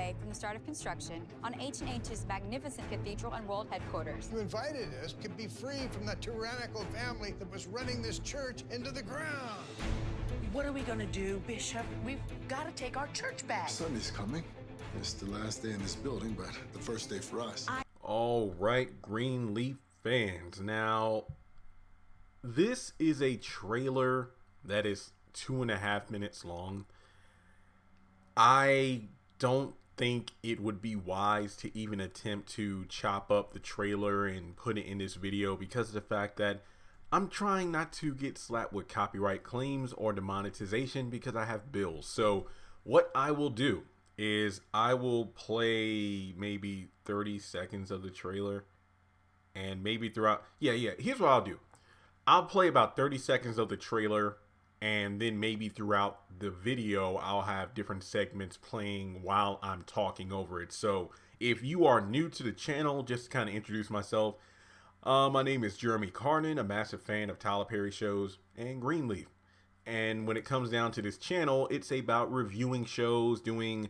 away from the start of construction on H&H's magnificent cathedral and world headquarters. You invited us to be free from the tyrannical family that was running this church into the ground. What are we gonna do, Bishop? We've got to take our church back. Sunday's coming. It's the last day in this building, but the first day for us. All right, Greenleaf fans. Now, this is a trailer that is 2.5 minutes long. I don't think it would be wise to even attempt to chop up the trailer and put it in this video because of the fact that I'm trying not to get slapped with copyright claims or demonetization because I have bills. So what I will do is I will play maybe 30 seconds of the trailer and maybe throughout. Here's what I'll do. I'll play about 30 seconds of the trailer, and then maybe throughout the video, I'll have different segments playing while I'm talking over it. So if you are new to the channel, just to kind of introduce myself, my name is Jeremy Carden, a massive fan of Tyler Perry shows and Greenleaf. And when it comes down to this channel, it's about reviewing shows, doing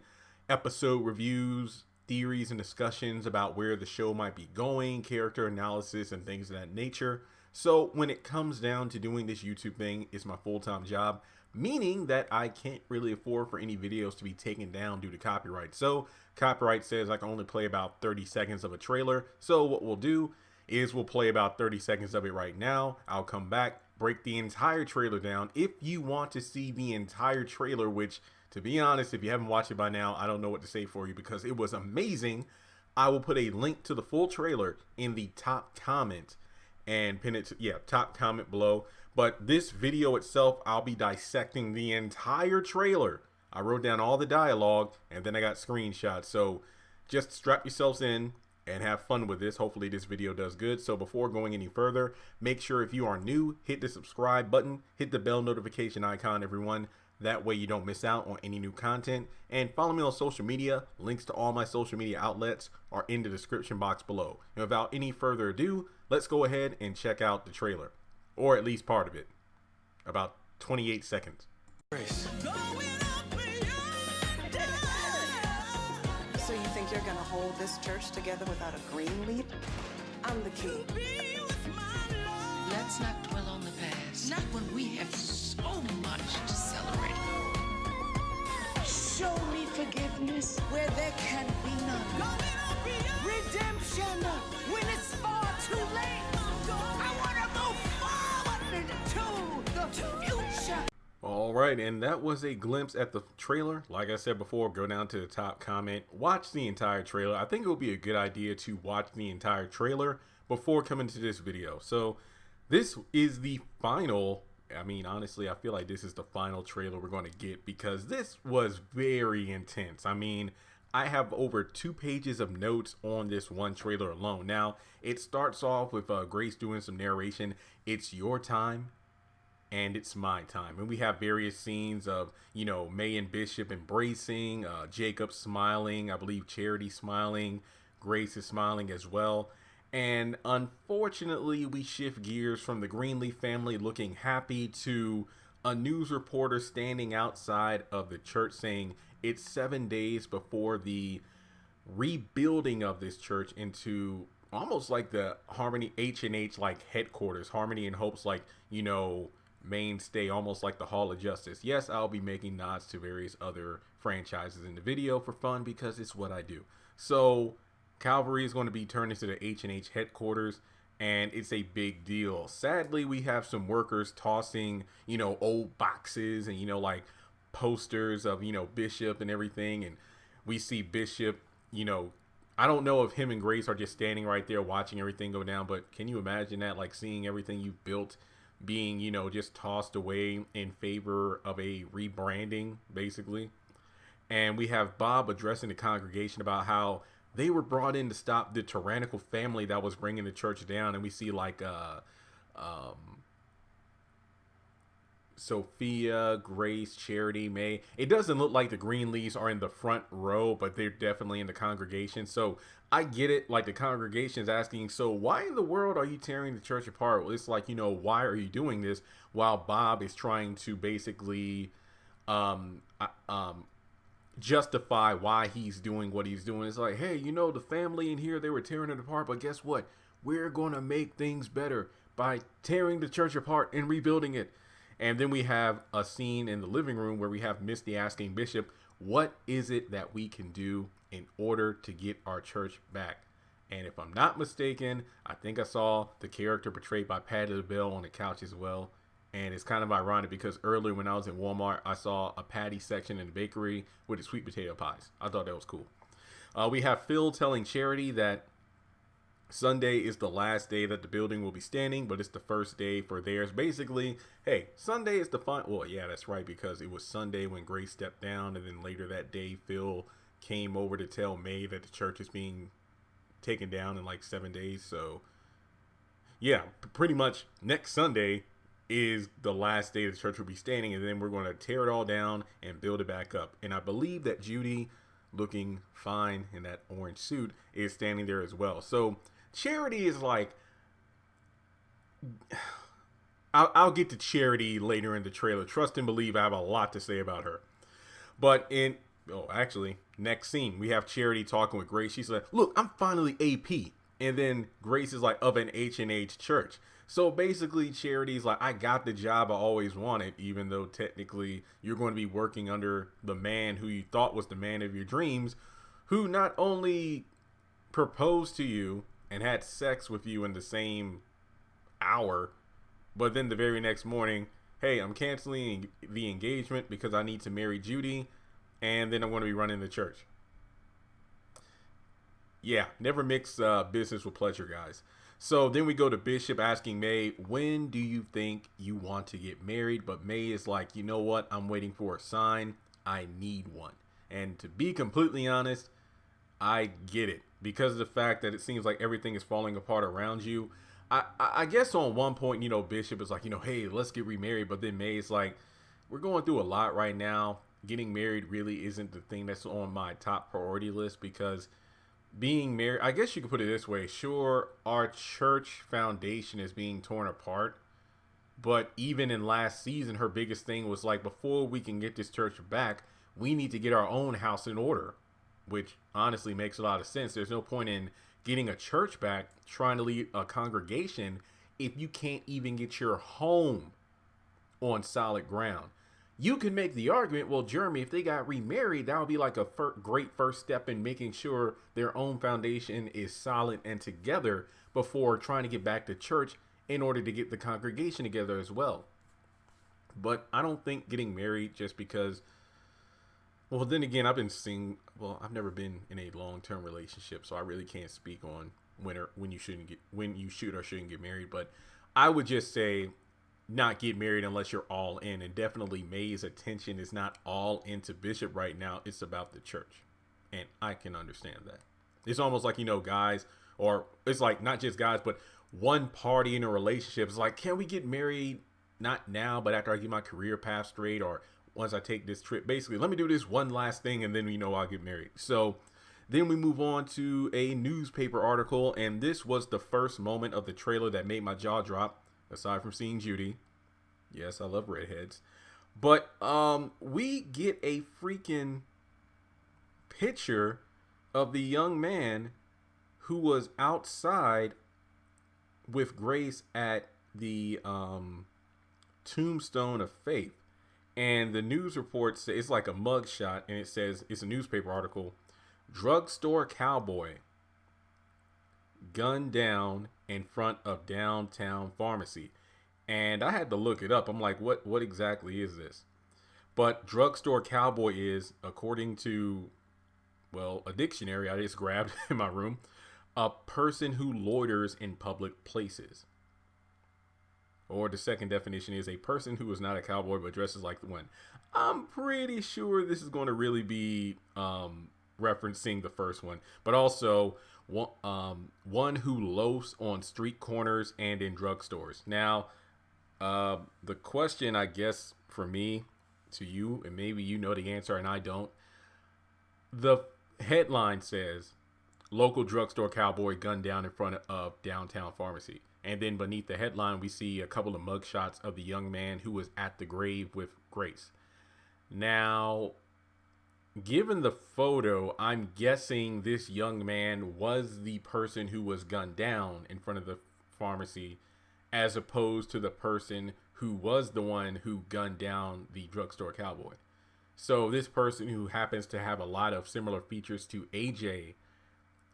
episode reviews, theories and discussions about where the show might be going, character analysis, and things of that nature. So when it comes down to doing this YouTube thing, it's my full-time job, meaning that I can't really afford for any videos to be taken down due to copyright. So copyright says I can only play about 30 seconds of a trailer. So what we'll do is we'll play about 30 seconds of it right now. I'll come back, break the entire trailer down. If you want to see the entire trailer, which, to be honest, if you haven't watched it by now, I don't know what to say for you because it was amazing. I will put a link to the full trailer in the top comment and pin it to, top comment below. But this video itself, I'll be dissecting the entire trailer. I wrote down all the dialogue and then I got screenshots. So just strap yourselves in and have fun with this. Hopefully this video does good. So before going any further, make sure if you are new, hit the subscribe button, hit the bell notification icon, everyone. That way you don't miss out on any new content. And follow me on social media. Links to all my social media outlets are in the description box below. And without any further ado, let's go ahead and check out the trailer, or at least part of it. About 28 seconds. So you think you're gonna hold this church together without a Greenleaf? I'm the king. Let's not dwell on the past. Not when we have so much to celebrate. Show me forgiveness where there can be none. Redemption when it's far too late. I want to move forward into the future. All right, and that was a glimpse at the trailer. Like I said before, go down to the top comment, watch the entire trailer. I think it would be a good idea to watch the entire trailer before coming to this video. So this is the final, I mean, honestly, I feel like this is the final trailer we're going to get because this was very intense. I mean, I have over 2 pages of notes on this one trailer alone. Now, it starts off with Grace doing some narration. It's your time and it's my time. And we have various scenes of, you know, May and Bishop embracing, Jacob smiling, I believe Charity smiling, Grace is smiling as well. And unfortunately, we shift gears from the Greenleaf family looking happy to a news reporter standing outside of the church saying it's 7 days before the rebuilding of this church into almost like the Harmony H&H like headquarters, Harmony and Hope's like, you know, mainstay, almost like the Hall of Justice. Yes, I'll be making nods to various other franchises in the video for fun because it's what I do. So Calvary is going to be turned into the H&H headquarters, and it's a big deal. Sadly, we have some workers tossing, you know, old boxes and, you know, like posters of, you know, Bishop and everything. And we see Bishop, you know, I don't know if him and Grace are just standing right there watching everything go down, but can you imagine that, like seeing everything you've built being, you know, just tossed away in favor of a rebranding, basically. And we have Bob addressing the congregation about how they were brought in to stop the tyrannical family that was bringing the church down. And we see like Sophia, Grace, Charity, May. It doesn't look like the Greenleafs are in the front row, but they're definitely in the congregation. So I get it. Like the congregation is asking, so why in the world are you tearing the church apart? Well, it's like, you know, why are you doing this? While Bob is trying to basically justify why he's doing what he's doing. It's like, hey, you know, the family in here, they were tearing it apart, but guess what? We're going to make things better by tearing the church apart and rebuilding it. And then we have a scene in the living room where we have Misty asking Bishop, what is it that we can do in order to get our church back? And if I'm not mistaken, I think I saw the character portrayed by Patty LaBelle on the couch as well. And it's kind of ironic because earlier when I was in Walmart, I saw a patty section in the bakery with the sweet potato pies. I thought that was cool. We have Phil telling Charity that Sunday is the last day that the building will be standing, but it's the first day for theirs. Basically, hey, Sunday is the fun. Well, yeah, that's right, because it was Sunday when Grace stepped down, and then later that day, Phil came over to tell May that the church is being taken down in like 7 days. So, yeah, pretty much next Sunday is the last day the church will be standing, and then we're going to tear it all down and build it back up. And I believe that Judy, looking fine in that orange suit, is standing there as well. So Charity is like, I'll get to Charity later in the trailer. Trust and believe I have a lot to say about her. But next scene, we have Charity talking with Grace. She's like, look, I'm finally AP. And then Grace is like, of an H&H church. So basically, Charity's like, I got the job I always wanted, even though technically you're going to be working under the man who you thought was the man of your dreams, who not only proposed to you and had sex with you in the same hour, but then the very next morning, hey, I'm canceling the engagement because I need to marry Judy, and then I'm going to be running the church. Yeah, never mix business with pleasure, guys. So then we go to Bishop asking May, when do you think you want to get married? But May is like, you know what? I'm waiting for a sign. I need one. And to be completely honest, I get it. Because of the fact that it seems like everything is falling apart around you. I guess on one point, you know, Bishop is like, you know, hey, let's get remarried. But then May is like, we're going through a lot right now. Getting married really isn't the thing that's on my top priority list, because being married, I guess you could put it this way. Sure, our church foundation is being torn apart, but even in last season, her biggest thing was like, before we can get this church back, we need to get our own house in order, which honestly makes a lot of sense. There's no point in getting a church back, trying to lead a congregation, if you can't even get your home on solid ground. You can make the argument, well, Jeremy, if they got remarried, that would be like a great first step in making sure their own foundation is solid and together before trying to get back to church in order to get the congregation together as well. But I don't think getting married just because, well, then again, I've never been in a long-term relationship, so I really can't speak on when you should or shouldn't get married. But I would just say, not get married unless you're all in. And definitely May's attention is not all into Bishop right now. It's about the church. And I can understand that. It's almost like, you know, guys, or it's like not just guys, but one party in a relationship is like, can we get married? Not now, but after I get my career path straight, or once I take this trip. Basically, let me do this one last thing and then, you know, I'll get married. So then we move on to a newspaper article. And this was the first moment of the trailer that made my jaw drop. Aside from seeing Judy. Yes, I love redheads. But we get a freaking picture of the young man who was outside with Grace at the Tombstone of Faith. And the news report says, it's like a mug shot, and it says, it's a newspaper article, drugstore cowboy gunned down in front of downtown pharmacy. And I had to look it up. I'm like, what exactly is this? But drugstore cowboy is, according to, well, a dictionary I just grabbed in my room, a person who loiters in public places. Or the second definition is a person who is not a cowboy but dresses like the one. I'm pretty sure this is going to really be referencing the first one. But also one who loafs on street corners and in drugstores. Now, the question, I guess, for me to you, and maybe you know the answer and I don't. The headline says, local drugstore cowboy gunned down in front of downtown pharmacy. And then beneath the headline, we see a couple of mugshots of the young man who was at the grave with Grace. Now, given the photo, I'm guessing this young man was the person who was gunned down in front of the pharmacy, as opposed to the person who was the one who gunned down the drugstore cowboy. So this person, who happens to have a lot of similar features to AJ,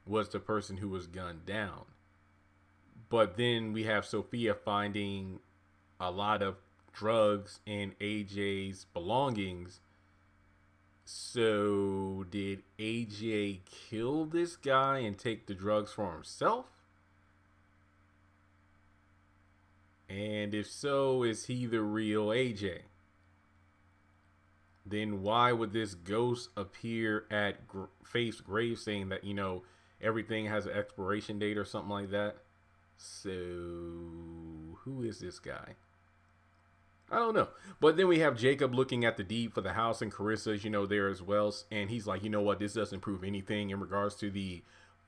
was the person who was gunned down. But then we have Sophia finding a lot of drugs in AJ's belongings. So did AJ kill this guy and take the drugs for himself? And if so, is he the real AJ? Then why would this ghost appear at Faith's grave saying that, you know, everything has an expiration date or something like that? So who is this guy? I don't know. But then we have Jacob looking at the deed for the house, and Carissa's, you know, there as well. And he's like, you know what, this doesn't prove anything in regards to the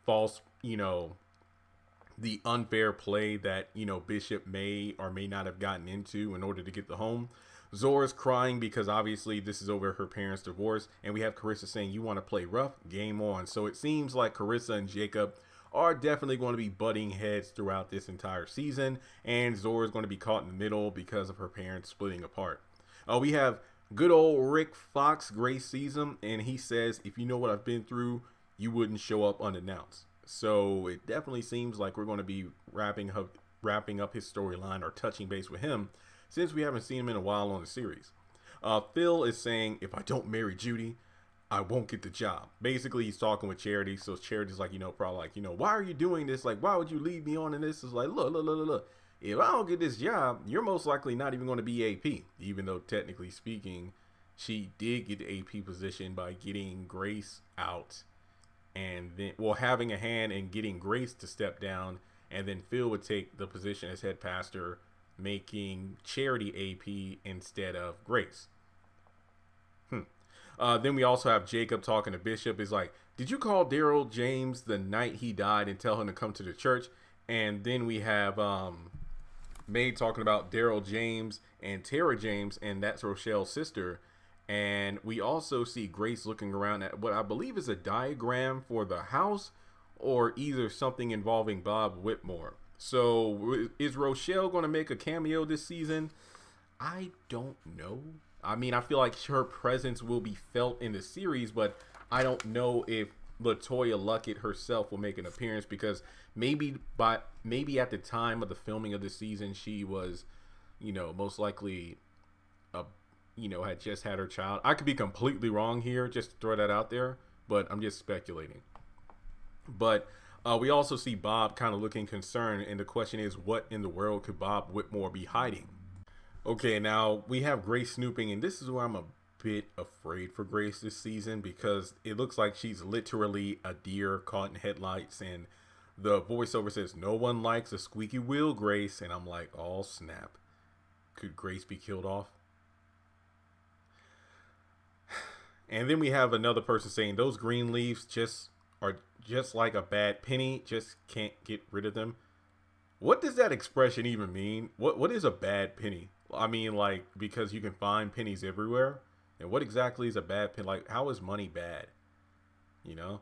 false, you know, the unfair play that, you know, Bishop may or may not have gotten into in order to get the home. Zora's crying because obviously this is over her parents' divorce. And we have Carissa saying, you want to play rough? Game on. So it seems like Carissa and Jacob are definitely going to be butting heads throughout this entire season. And Zora's going to be caught in the middle because of her parents splitting apart. We have good old Rick Fox. Grace sees him and he says, if you know what I've been through, you wouldn't show up unannounced. So it definitely seems like we're going to be wrapping up his storyline or touching base with him, since we haven't seen him in a while on the series. Phil is saying, if I don't marry Judy, I won't get the job. Basically, he's talking with Charity. So Charity's like, you know, probably like, you know, why are you doing this? Like, why would you lead me on in this? It's like, look. If I don't get this job, you're most likely not even going to be AP. Even though technically speaking, she did get the AP position by getting Grace out. And then, well, having a hand in getting Grace to step down. And then Phil would take the position as head pastor, making Charity AP instead of Grace. Then we also have Jacob talking to Bishop. Is like, did you call Daryl James the night he died and tell him to come to the church? And then we have May talking about Daryl James and Tara James, and that's Rochelle's sister. And we also see Grace looking around at what I believe is a diagram for the house, or either something involving Bob Whitmore. So is Rochelle going to make a cameo this season? I don't know. I mean, I feel like her presence will be felt in the series, but I don't know if LaToya Luckett herself will make an appearance, because maybe at the time of the filming of the season, she was, you know, most likely had just had her child. I could be completely wrong here, just to throw that out there, but I'm just speculating. But we also see Bob kind of looking concerned, and the question is, what in the world could Bob Whitmore be hiding? Okay, now we have Grace snooping, and this is where I'm a bit afraid for Grace this season, because it looks like she's literally a deer caught in headlights, and the voiceover says, no one likes a squeaky wheel, Grace, and I'm like, oh snap. Could Grace be killed off? And then we have another person saying those green leaves are just like a bad penny, just can't get rid of them. What does that expression even mean? What is a bad penny? I mean, like, because you can find pennies everywhere. And what exactly is a bad penny? Like, how is money bad? You know?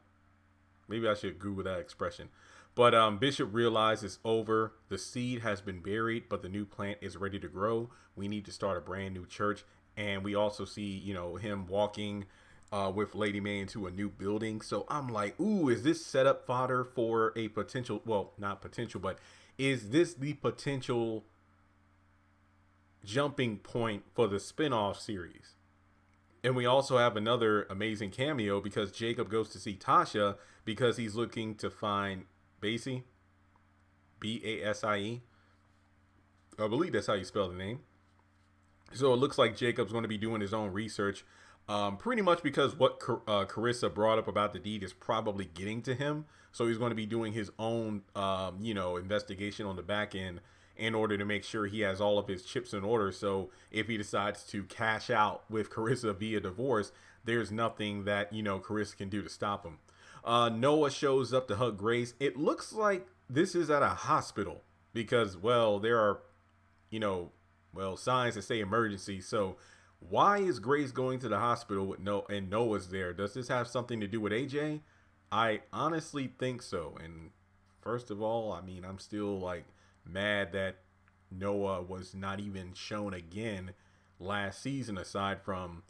Maybe I should Google that expression. But Bishop realizes it's over. The seed has been buried, but the new plant is ready to grow. We need to start a brand new church. And we also see, you know, him walking with Lady May into a new building. So I'm like, ooh, is this setup fodder for a potential, well, not potential, but is this the potential jumping point for the spinoff series? And we also have another amazing cameo, because Jacob goes to see Tasha because he's looking to find Basie, Basie. I believe that's how you spell the name. So it looks like Jacob's going to be doing his own research, pretty much because what Carissa brought up about the deed is probably getting to him. So he's going to be doing his own, investigation on the back end in order to make sure he has all of his chips in order. So if he decides to cash out with Carissa via divorce, there's nothing that, Carissa can do to stop him. Noah shows up to hug Grace. It looks like this is at a hospital because, well, there are, signs that say emergency. So Why is Grace going to the hospital with Noah's there? Does this have something to do with AJ? I honestly think so. And first of all, I mean, I'm still like mad that Noah was not even shown again last season, aside from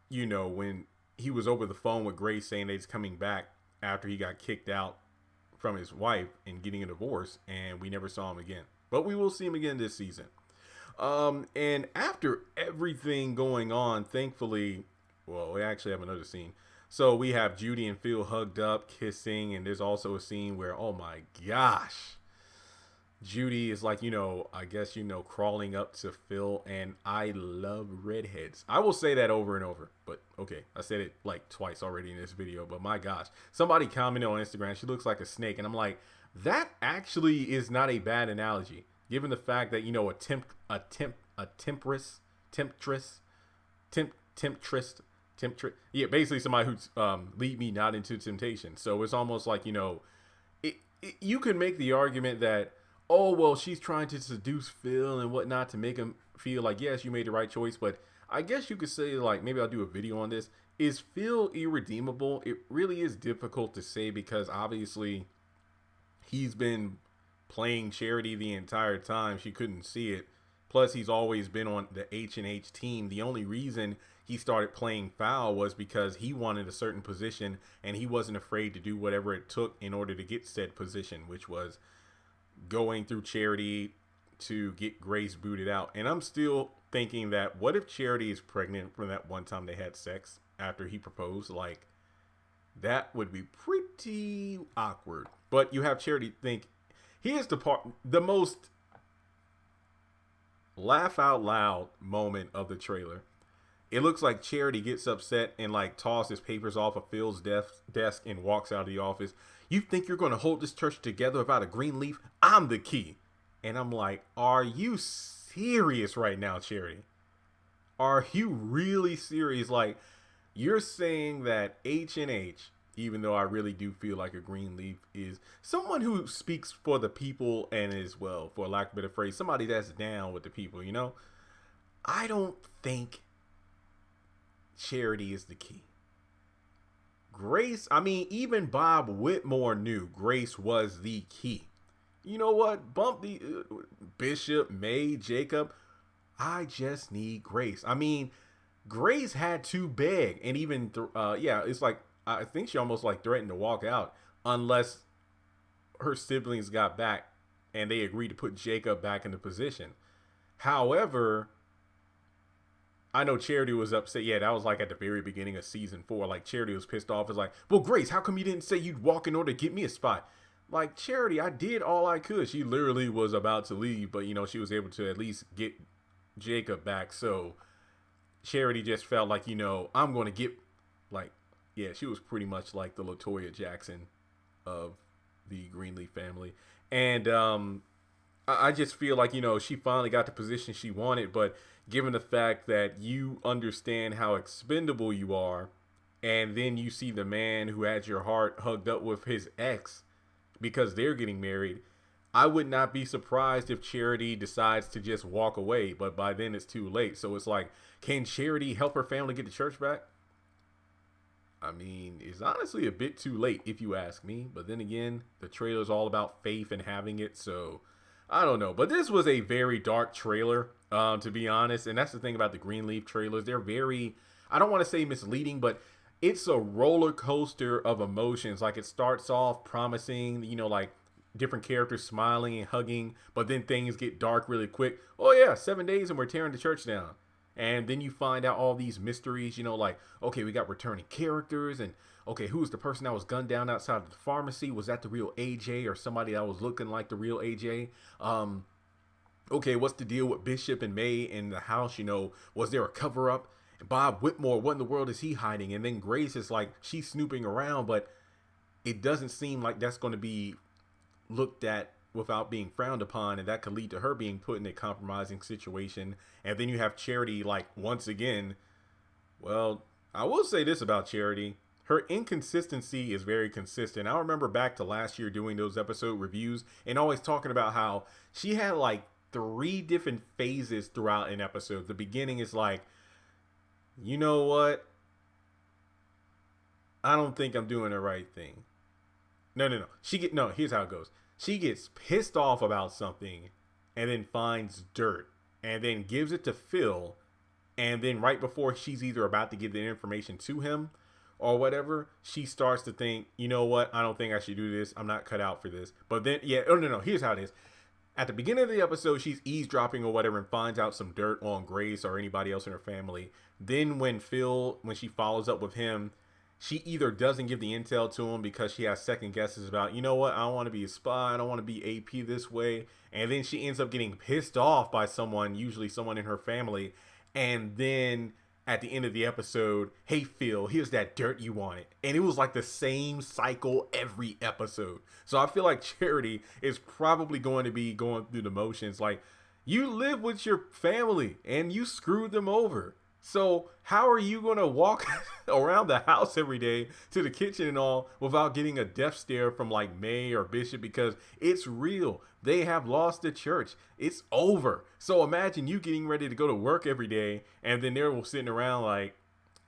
when he was over the phone with Grace saying that he's coming back after he got kicked out from his wife and getting a divorce, and we never saw him again. But we will see him again this season. And after everything going on, thankfully, well, we actually have another scene. So we have Judy and Phil hugged up, kissing, and there's also a scene where, oh my gosh, Judy is like, I guess, crawling up to Phil, and I love redheads. I will say that over and over, but okay, I said it like twice already in this video, but my gosh, somebody commented on Instagram, she looks like a snake, and I'm like, that actually is not a bad analogy, given the fact that, basically somebody who's lead me not into temptation. So it's almost like, you could make the argument that, oh, well, she's trying to seduce Phil and whatnot to make him feel like, yes, you made the right choice. But I guess you could say, like, maybe I'll do a video on this. Is Phil irredeemable? It really is difficult to say, because obviously he's been playing Charity the entire time. She couldn't see it. Plus, he's always been on the H&H team. The only reason he started playing foul was because he wanted a certain position, and he wasn't afraid to do whatever it took in order to get said position, which was going through Charity to get Grace booted out. And I'm still thinking that, what if Charity is pregnant from that one time they had sex after he proposed? Like, that would be pretty awkward. But you have Charity think, here's the most laugh out loud moment of the trailer. It looks like Charity gets upset and like tosses papers off of Phil's desk and walks out of the office. You think you're going to hold this church together without a Greenleaf? I'm the key. And I'm like, are you serious right now, Charity? Are you really serious? Like, you're saying that H&H, even though I really do feel like a Greenleaf is someone who speaks for the people and is, well, for lack of a better phrase, somebody that's down with the people, I don't think Charity is the key. Grace, I mean, even Bob Whitmore knew Grace was the key. You know what? Bump the Bishop, May, Jacob. I just need Grace. I mean, Grace had to beg, and even, it's like, I think she almost like threatened to walk out unless her siblings got back and they agreed to put Jacob back in the position. However, I know Charity was upset. Yeah, that was like at the very beginning of season 4. Like, Charity was pissed off. It's like, well, Grace, how come you didn't say you'd walk in order to get me a spot? Like, Charity, I did all I could. She literally was about to leave, but, she was able to at least get Jacob back. So Charity just felt like, I'm going to get, like, yeah, she was pretty much like the LaToya Jackson of the Greenleaf family. And I just feel like, she finally got the position she wanted, but given the fact that you understand how expendable you are, and then you see the man who had your heart hugged up with his ex because they're getting married, I would not be surprised if Charity decides to just walk away, but by then it's too late. So it's like, can Charity help her family get the church back? I mean, it's honestly a bit too late if you ask me, but then again, the trailer is all about faith and having it, so I don't know. But this was a very dark trailer, to be honest, and that's the thing about the Greenleaf trailers. They're very, I don't want to say misleading, but it's a roller coaster of emotions. Like, it starts off promising, like different characters smiling and hugging, but then things get dark really quick. Oh yeah, 7 days and we're tearing the church down. And then you find out all these mysteries, like, okay, we got returning characters, and okay, who's the person that was gunned down outside of the pharmacy? Was that the real AJ or somebody that was looking like the real AJ? Okay, what's the deal with Bishop and May in the house? Was there a cover up? Bob Whitmore, what in the world is he hiding? And then Grace is like, she's snooping around, but it doesn't seem like that's going to be looked at without being frowned upon, and that could lead to her being put in a compromising situation. And then you have Charity, like, once again, well, I will say this about Charity. Her inconsistency is very consistent. I remember back to last year doing those episode reviews and always talking about how she had like 3 different phases throughout an episode. The beginning is like, you know what? I don't think I'm doing the right thing. No. Here's how it goes. She gets pissed off about something and then finds dirt and then gives it to Phil. And then right before she's either about to give the information to him or whatever, she starts to think, you know what? I don't think I should do this. I'm not cut out for this. But then, no. Here's how it is. At the beginning of the episode, she's eavesdropping or whatever and finds out some dirt on Grace or anybody else in her family. Then when she follows up with him, she either doesn't give the intel to him because she has second guesses about, you know what, I don't want to be a spy, I don't want to be AP this way. And then she ends up getting pissed off by someone, usually someone in her family. And then at the end of the episode, hey Phil, here's that dirt you wanted. And it was like the same cycle every episode. So I feel like Charity is probably going to be going through the motions. Like, you live with your family and you screwed them over. So how are you going to walk around the house every day to the kitchen and all without getting a death stare from like May or Bishop? Because it's real. They have lost the church. It's over. So imagine you getting ready to go to work every day and then they're sitting around like,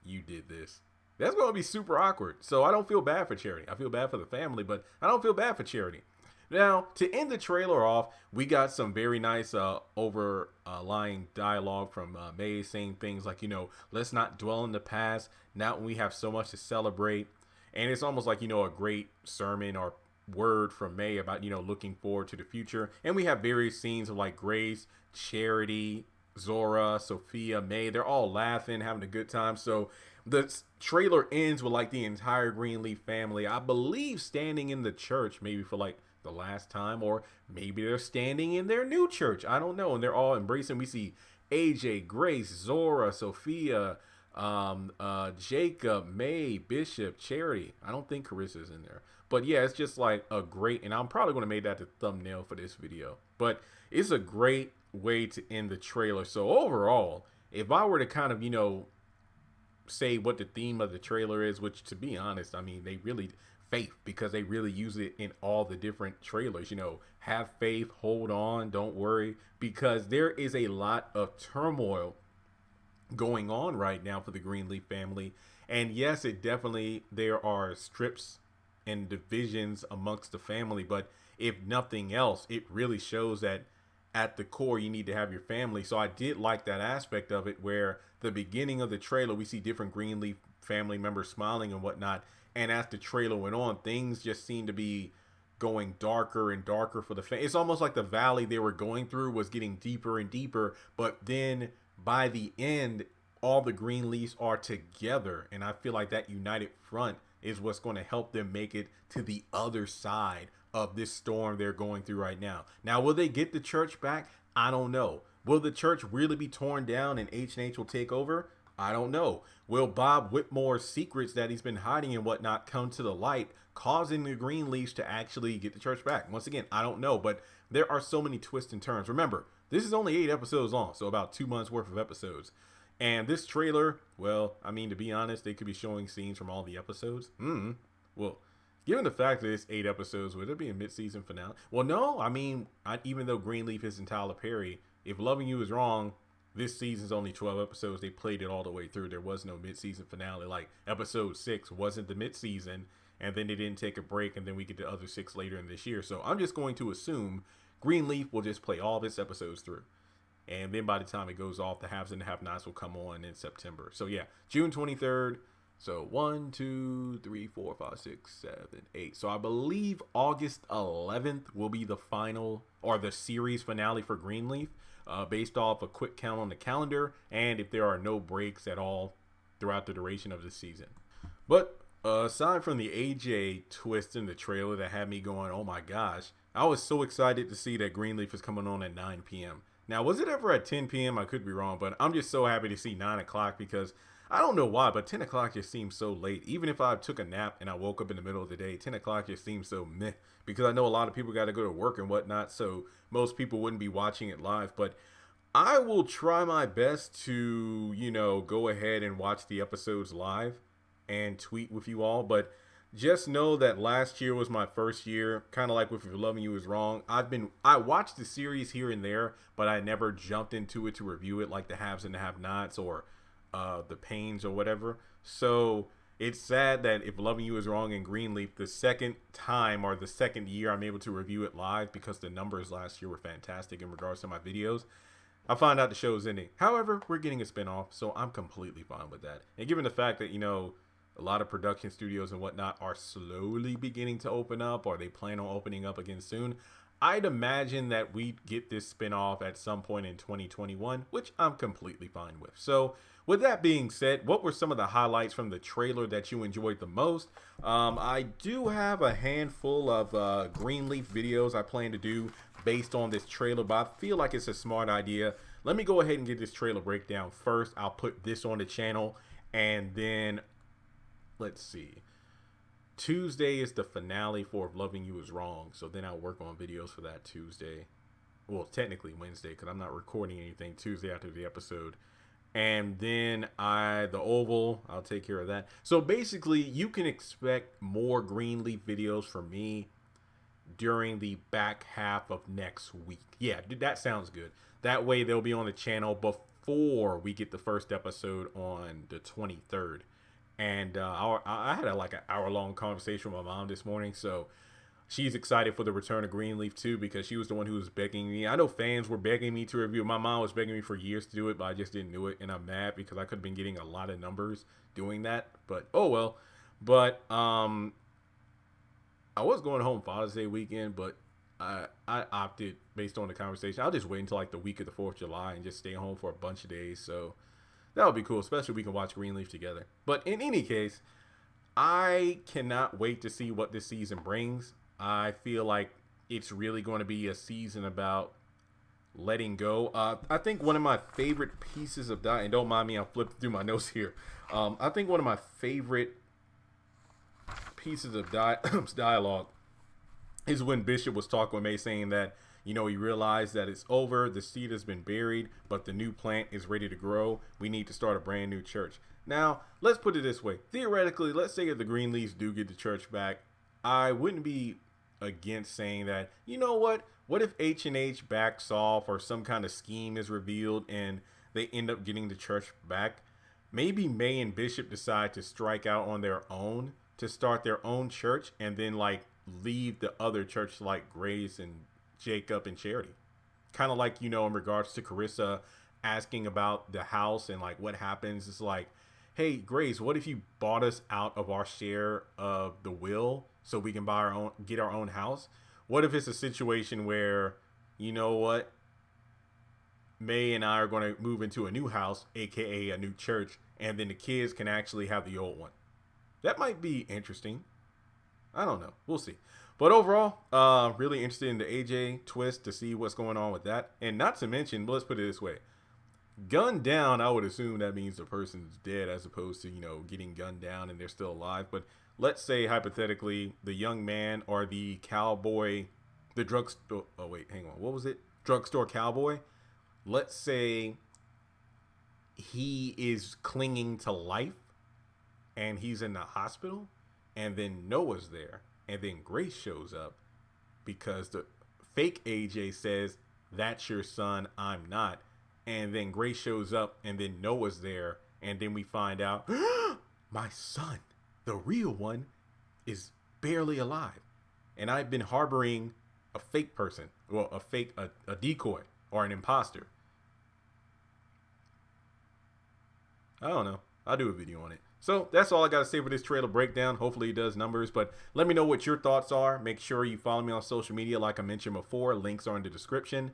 you did this. That's going to be super awkward. So I don't feel bad for Charity. I feel bad for the family, but I don't feel bad for Charity. Now, to end the trailer off, we got some very nice overlying dialogue from May saying things like, you know, let's not dwell in the past. Now we have so much to celebrate. And it's almost like, you know, a great sermon or word from May about, you know, looking forward to the future. And we have various scenes of like Grace, Charity, Zora, Sophia, May. They're all laughing, having a good time. So the trailer ends with like the entire Greenleaf family, I believe, standing in the church, maybe for like the last time, or maybe they're standing in their new church. I don't know. And they're all embracing. We see AJ, Grace, Zora, Sophia, Jacob, May, Bishop, Charity. I don't think Carissa's in there. But yeah, it's just like a great, and I'm probably going to make that the thumbnail for this video. But it's a great way to end the trailer. So overall, if I were to kind of, you know, say what the theme of the trailer is, which to be honest, I mean, they really, faith, because they really use it in all the different trailers, you know, have faith, hold on, don't worry, because there is a lot of turmoil going on right now for the Greenleaf family. And yes, it definitely, there are strips and divisions amongst the family, but if nothing else, it really shows that at the core, you need to have your family. So I did like that aspect of it, where the beginning of the trailer, we see different Greenleaf family members smiling and whatnot. And as the trailer went on, things just seemed to be going darker and darker for the family. It's almost like the valley they were going through was getting deeper and deeper. But then by the end, all the Greenleafs are together. And I feel like that united front is what's going to help them make it to the other side of this storm they're going through right now. Now, will they get the church back? I don't know. Will the church really be torn down and H&H will take over? I don't know. Will Bob Whitmore's secrets that he's been hiding and whatnot come to the light, causing the Greenleafs to actually get the church back? Once again, I don't know, but there are so many twists and turns. Remember, this is only 8 episodes long, so about 2 months worth of episodes. And this trailer, well, I mean, to be honest, they could be showing scenes from all the episodes. Well, given the fact that it's 8 episodes, would there be a mid-season finale? Well, no. I mean, even though Greenleaf isn't Tyler Perry, if Loving You Is Wrong, this season's only 12 episodes. They played it all the way through. There was no mid-season finale. Like episode 6 wasn't the mid-season, and then they didn't take a break, and then we get the other 6 later in this year. So I'm just going to assume Greenleaf will just play all of its episodes through. And then by the time it goes off, the haves and the have-nots will come on in September. So yeah, June 23rd. So 1, 2, 3, 4, 5, 6, 7, 8. So I believe August 11th will be the final, or the series finale for Greenleaf, based off a quick count on the calendar, and if there are no breaks at all throughout the duration of the season. But aside from the AJ twist in the trailer that had me going, oh my gosh, I was so excited to see that Greenleaf is coming on at 9 p.m. Now, was it ever at 10 p.m.? I could be wrong, but I'm just so happy to see 9 o'clock because I don't know why, but 10 o'clock just seems so late. Even if I took a nap and I woke up in the middle of the day, 10 o'clock just seems so meh, because I know a lot of people got to go to work and whatnot, so most people wouldn't be watching it live. But I will try my best to, you know, go ahead and watch the episodes live and tweet with you all. But just know that last year was my first year, kind of like with If Loving You Is Wrong. I watched the series here and there, but I never jumped into it to review it like the haves and the have-nots or the pains or whatever. So it's sad that If Loving You Is Wrong and Greenleaf, the second time or the second year I'm able to review it live, because the numbers last year were fantastic in regards to my videos, I find out the show's ending. However, we're getting a spinoff, so I'm completely fine with that. And given the fact that, you know, a lot of production studios and whatnot are slowly beginning to open up, or they plan on opening up again soon, I'd imagine that we get this spinoff at some point in 2021, which I'm completely fine with. So with that being said, what were some of the highlights from the trailer that you enjoyed the most? I do have a handful of Greenleaf videos I plan to do based on this trailer, but I feel like it's a smart idea. Let me go ahead and get this trailer breakdown first. I'll put this on the channel, and then let's see. Tuesday is the finale for If Loving You Is Wrong, so then I'll work on videos for that Tuesday. Well, technically Wednesday, because I'm not recording anything Tuesday after the episode. And then the Oval, I'll take care of that. So basically, you can expect more Greenleaf videos from me during the back half of next week. Yeah, that sounds good. That way they'll be on the channel before we get the first episode on the 23rd. And I had like an hour-long conversation with my mom this morning, so she's excited for the return of Greenleaf too, because she was the one who was begging me. I know fans were begging me to review. My mom was begging me for years to do it, but I just didn't do it, and I'm mad because I could have been getting a lot of numbers doing that. But oh well. But I was going home Father's Day weekend, but I opted, based on the conversation, I'll just wait until like the week of the 4th of July and just stay home for a bunch of days. So that would be cool, especially if we can watch Greenleaf together. But in any case, I cannot wait to see what this season brings. I feel like it's really going to be a season about letting go. I think one of my favorite pieces of dialogue, and don't mind me, I'm flipping through my notes here. I think one of my favorite pieces of dialogue is when Bishop was talking with May, saying that, you know, he realized that it's over, the seed has been buried, but the new plant is ready to grow. We need to start a brand new church. Now, let's put it this way. Theoretically, let's say if the Greenleafs do get the church back, I wouldn't be against saying that, you know what if H&H backs off, or some kind of scheme is revealed and they end up getting the church back? Maybe May and Bishop decide to strike out on their own to start their own church, and then like leave the other church like Grace and Jacob and Charity. Kind of like, you know, in regards to Carissa asking about the house and like what happens. It's like, hey Grace, what if you bought us out of our share of the will so we can buy our own, get our own house? What if it's a situation where, you know what, May and I are going to move into a new house, aka a new church, and then the kids can actually have the old one? That might be interesting. I don't know. We'll see. But overall, really interested in the AJ twist to see what's going on with that. And not to mention, let's put it this way. Gunned down, I would assume that means the person's dead, as opposed to, you know, getting gunned down and they're still alive. But let's say, hypothetically, the young man or the cowboy, the drugstore, oh wait, hang on, what was it? Drugstore cowboy. Let's say he is clinging to life and he's in the hospital, and then Noah's there. And then Grace shows up because the fake AJ says, that's your son, I'm not. And then Grace shows up, and then Noah's there. And then we find out, my son, the real one, is barely alive. And I've been harboring a fake person. Well, a decoy or an imposter. I don't know. I'll do a video on it. So that's all I got to say for this trailer breakdown. Hopefully it does numbers, but let me know what your thoughts are. Make sure you follow me on social media like I mentioned before. Links are in the description.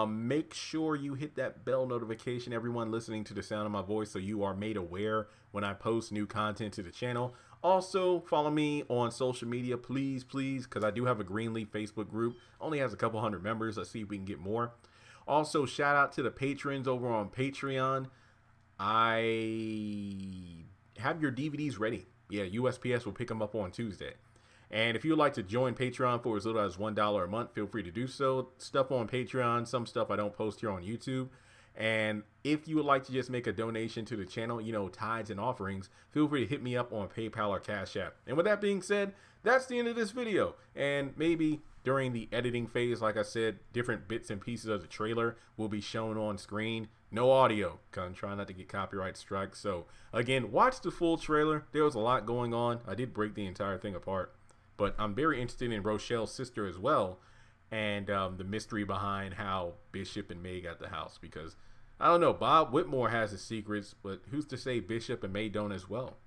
Make sure you hit that bell notification, everyone listening to the sound of my voice, so you are made aware when I post new content to the channel. Also, follow me on social media, please, because I do have a Greenleaf Facebook group. Only has a couple hundred members. Let's see if we can get more. Also, shout out to the patrons over on Patreon. I have your DVDs ready. Yeah, USPS will pick them up on Tuesday. And if you would like to join Patreon for as little as $1 a month, feel free to do so. Stuff on Patreon, some stuff I don't post here on YouTube. And if you would like to just make a donation to the channel, you know, tithes and offerings, feel free to hit me up on PayPal or Cash App. And with that being said, that's the end of this video. And maybe during the editing phase, like I said, different bits and pieces of the trailer will be shown on screen. No audio, because I'm trying not to get copyright strikes. So again, watch the full trailer. There was a lot going on. I did break the entire thing apart. But I'm very interested in Rochelle's sister as well. And the mystery behind how Bishop and May got the house. Because, I don't know, Bob Whitmore has his secrets, but who's to say Bishop and May don't as well?